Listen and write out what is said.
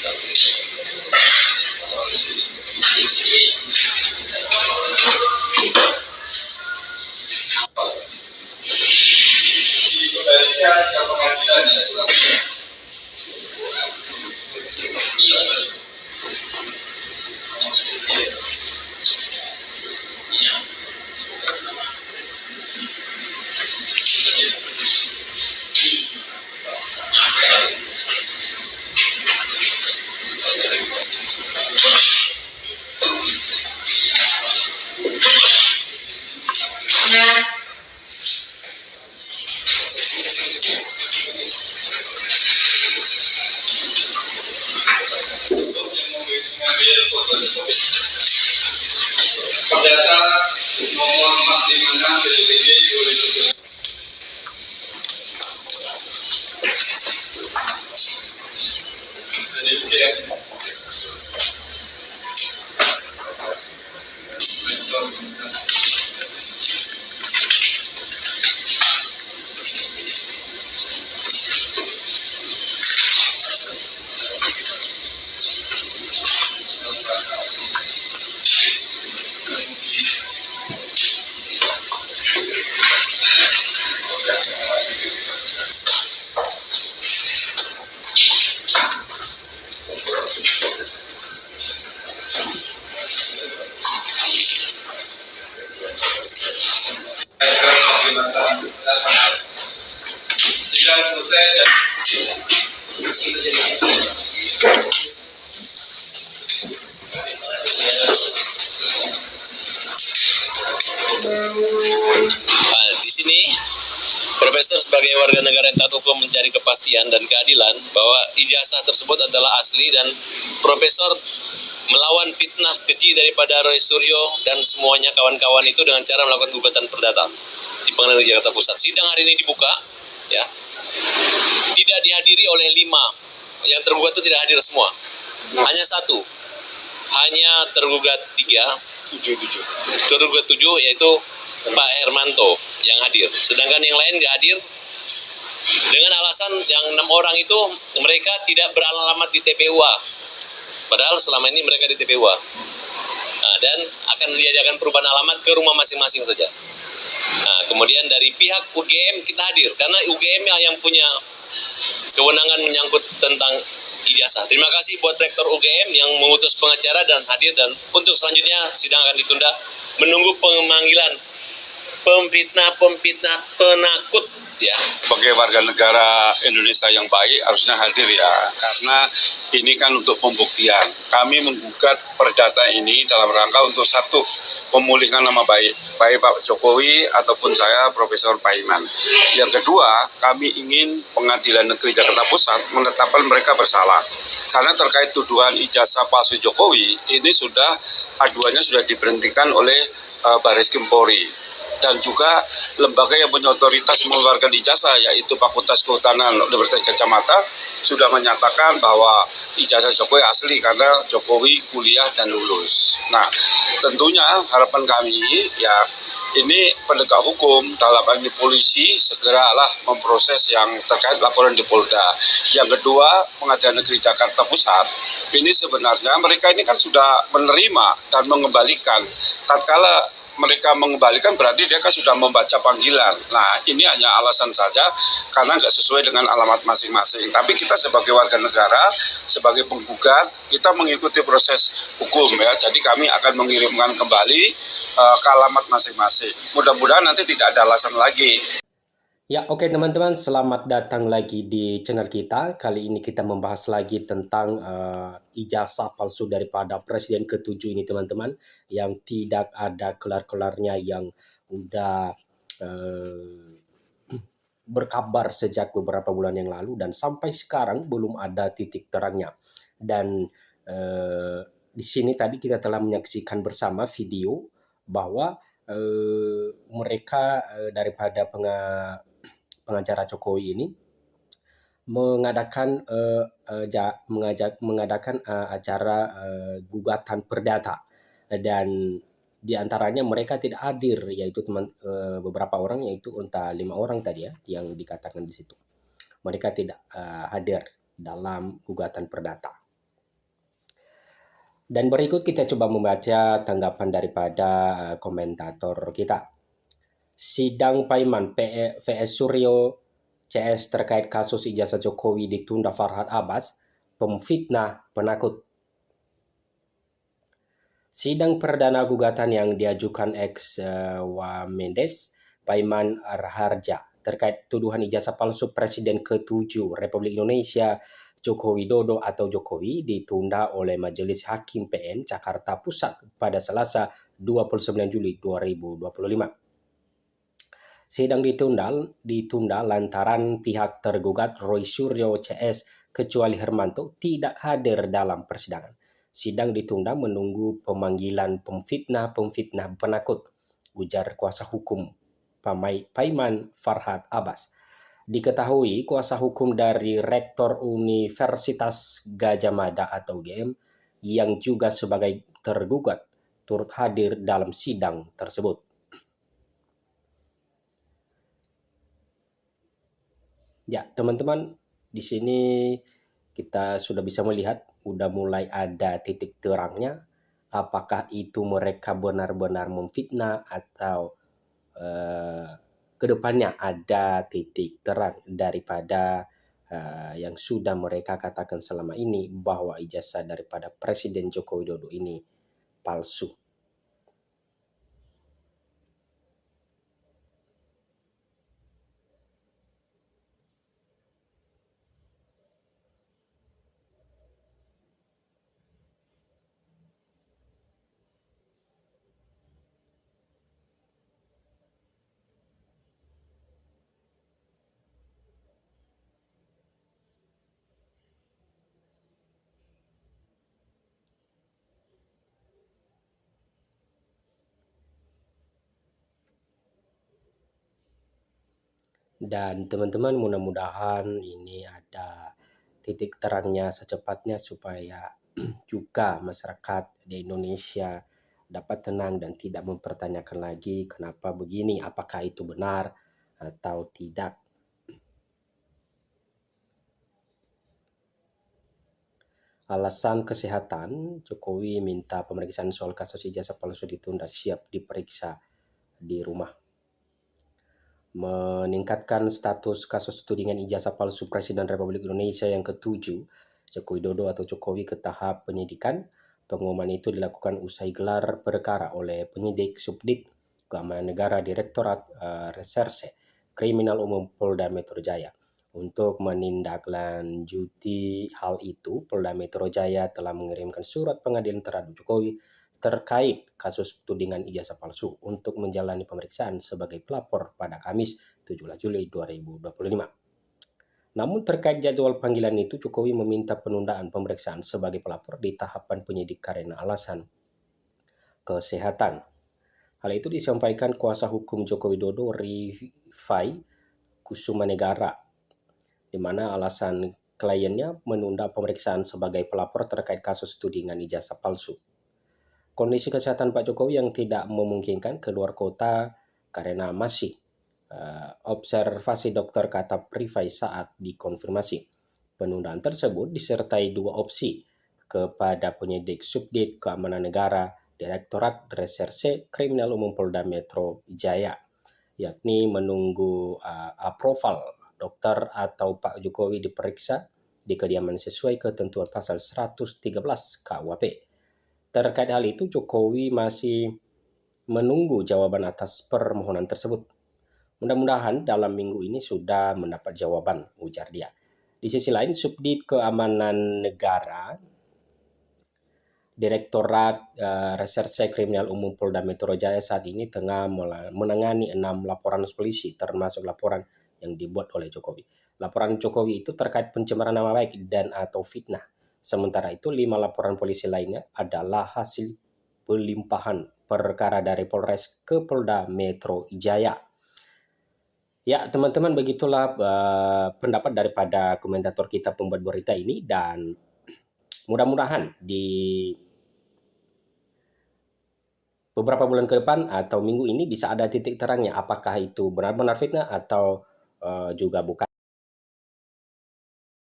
Dikembalikan ke pengadilan ya Surabaya. Perdata nomor 456 PDPD 2017. Sidang selesai dan di sini Profesor sebagai warga negara yang taat hukum mencari kepastian dan keadilan bahwa ijazah tersebut adalah asli dan Profesor melawan fitnah keji daripada Roy Suryo dan semuanya kawan-kawan itu dengan cara melakukan gugatan perdata di Pengadilan Negeri Jakarta Pusat. Sidang hari ini dibuka, ya, tidak dihadiri oleh 5 yang tergugat itu tidak hadir semua, hanya 1, hanya tergugat 7 yaitu Pak Hermanto yang hadir, sedangkan yang lain nggak hadir dengan alasan yang 6 orang itu mereka tidak beralamat di TPUA. Padahal selama ini mereka di TPUA. Nah, dan akan diadakan perubahan alamat ke rumah masing-masing saja. Nah, kemudian dari pihak UGM kita hadir, karena UGM yang punya kewenangan menyangkut tentang ijazah. Terima kasih buat Rektor UGM yang mengutus pengacara dan hadir, dan untuk selanjutnya sidang akan ditunda menunggu pemanggilan pemfitnah penakut, ya. Sebagai warga negara Indonesia yang baik harusnya hadir ya, karena ini kan untuk pembuktian. Kami menggugat perdata ini dalam rangka untuk satu, memulihkan nama baik Pak Jokowi ataupun saya Profesor Paiman. Yang kedua, kami ingin Pengadilan Negeri Jakarta Pusat menetapkan mereka bersalah. Karena terkait tuduhan ijazah palsu Jokowi, ini aduannya sudah diberhentikan oleh Barreskrim Polri. Dan juga lembaga yang punya otoritas mengeluarkan ijazah, yaitu Fakultas Kehutanan Universitas Gadjah Mada, sudah menyatakan bahwa ijazah Jokowi asli karena Jokowi kuliah dan lulus. Nah, tentunya harapan kami ya, ini penegak hukum dalam hal ini polisi segeralah memproses yang terkait laporan di Polda. Yang kedua, Pengadilan Negeri Jakarta Pusat ini sebenarnya mereka ini kan sudah menerima dan mengembalikan. Tatkala mereka mengembalikan berarti dia kan sudah membaca panggilan. Nah, ini hanya alasan saja karena nggak sesuai dengan alamat masing-masing. Tapi kita sebagai warga negara, sebagai penggugat, kita mengikuti proses hukum ya. Jadi kami akan mengirimkan kembali ke alamat masing-masing. Mudah-mudahan nanti tidak ada alasan lagi. Ya, oke teman-teman, selamat datang lagi di channel kita. Kali ini kita membahas lagi tentang ijazah palsu daripada Presiden ke-7 ini teman-teman, yang tidak ada kelar-kelarnya, yang udah berkabar sejak beberapa bulan yang lalu dan sampai sekarang belum ada titik terangnya. Dan di sini tadi kita telah menyaksikan bersama video bahwa mereka daripada pengacara Jokowi ini mengadakan acara gugatan perdata, dan di antaranya mereka tidak hadir, yaitu beberapa orang, yaitu entah 5 orang tadi ya yang dikatakan di situ. Mereka tidak hadir dalam gugatan perdata. Dan berikut kita coba membaca tanggapan daripada komentator kita. Sidang Paiman VS Suryo CS terkait kasus ijazah Jokowi ditunda Farhad Abbas, pemfitnah penakut. Sidang perdana gugatan yang diajukan Wamendes Paiman Raharja terkait tuduhan ijazah palsu Presiden ke-7 Republik Indonesia Joko Widodo atau Jokowi ditunda oleh Majelis Hakim PN Jakarta Pusat pada Selasa 29 Juli 2025. Sidang ditunda lantaran pihak tergugat Roy Suryo CS kecuali Hermanto tidak hadir dalam persidangan. Sidang ditunda menunggu pemanggilan pemfitnah penakut, ujar kuasa hukum Paiman Farhad Abbas. Diketahui kuasa hukum dari Rektor Universitas Gadjah Mada atau UGM yang juga sebagai tergugat turut hadir dalam sidang tersebut. Ya, teman-teman, di sini kita sudah bisa melihat udah mulai ada titik terangnya. Apakah itu mereka benar-benar memfitnah atau kedepannya ada titik terang daripada yang sudah mereka katakan selama ini bahwa ijazah daripada Presiden Joko Widodo ini palsu. Dan teman-teman, mudah-mudahan ini ada titik terangnya secepatnya supaya juga masyarakat di Indonesia dapat tenang dan tidak mempertanyakan lagi kenapa begini, apakah itu benar atau tidak. Alasan kesehatan, Jokowi minta pemeriksaan soal kasus ijazah palsu ditunda, siap diperiksa di rumah. Meningkatkan status kasus tudingan ijazah palsu Presiden Republik Indonesia yang ke-7, Joko Widodo atau Jokowi ke tahap penyidikan. Pengumuman itu dilakukan usai gelar perkara oleh penyidik Subdit Keamanan Negara Direktorat Reserse Kriminal Umum Polda Metro Jaya. Untuk menindaklanjuti hal itu, Polda Metro Jaya telah mengirimkan surat pengadilan terhadap Jokowi terkait kasus tudingan ijazah palsu untuk menjalani pemeriksaan sebagai pelapor pada Kamis 17 Juli 2025. Namun terkait jadwal panggilan itu, Jokowi meminta penundaan pemeriksaan sebagai pelapor di tahapan penyidik karena alasan kesehatan. Hal itu disampaikan kuasa hukum Joko Widodo Rifai Kusumanegara, di mana alasan kliennya menunda pemeriksaan sebagai pelapor terkait kasus tudingan ijazah palsu. Kondisi kesehatan Pak Jokowi yang tidak memungkinkan keluar kota karena masih observasi dokter, kata Rifai saat dikonfirmasi. Penundaan tersebut disertai dua opsi kepada penyidik Subdit Keamanan Negara Direktorat Reserse Kriminal Umum Polda Metro Jaya, yakni menunggu approval dokter atau Pak Jokowi diperiksa di kediaman sesuai ketentuan pasal 113 KUHP. Terkait hal itu, Jokowi masih menunggu jawaban atas permohonan tersebut. Mudah-mudahan dalam minggu ini sudah mendapat jawaban, ujar dia. Di sisi lain, Subdit Keamanan Negara Direktorat Reserse Kriminal Umum Polda Metro Jaya saat ini tengah menangani 6 laporan polisi, termasuk laporan yang dibuat oleh Jokowi. Laporan Jokowi itu terkait pencemaran nama baik dan atau fitnah. Sementara itu, 5 laporan polisi lainnya adalah hasil pelimpahan perkara dari Polres ke Polda Metro Jaya. Ya, teman-teman, begitulah pendapat daripada komentator kita pembuat berita ini, dan mudah-mudahan di beberapa bulan ke depan atau minggu ini bisa ada titik terangnya apakah itu benar-benar fitnah atau juga bukan.